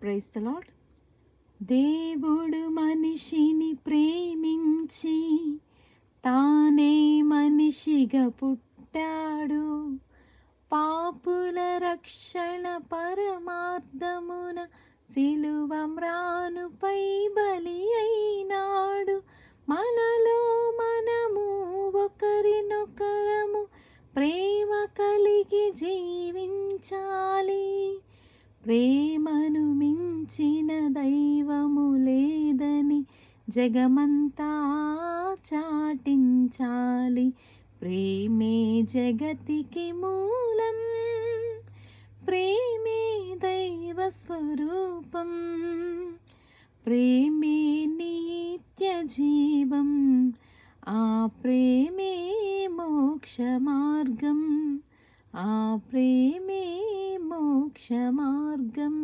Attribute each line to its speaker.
Speaker 1: Praise the lord. దేవుడు మనిషిని ప్రేమించి తానే మనిషిగా పుట్టాడు. పాపుల రక్షణ పరమార్థమున సిలువ మ్రానుపై బలి అయినాడు. మనలో మనము ఒకరినొకరము ప్రేమ కలిగి జీవించాలి. ప్రేమను మించిన దైవము లేదని జగమంతా చాటించాలి. ప్రేమే జగతికి మూలం, ప్రేమే దైవ స్వరూపం, ప్రేమే నిత్య జీవం, ఆ ప్రేమే మోక్ష మార్గం, ఆ ప్రేమే మోక్ష మార్గం.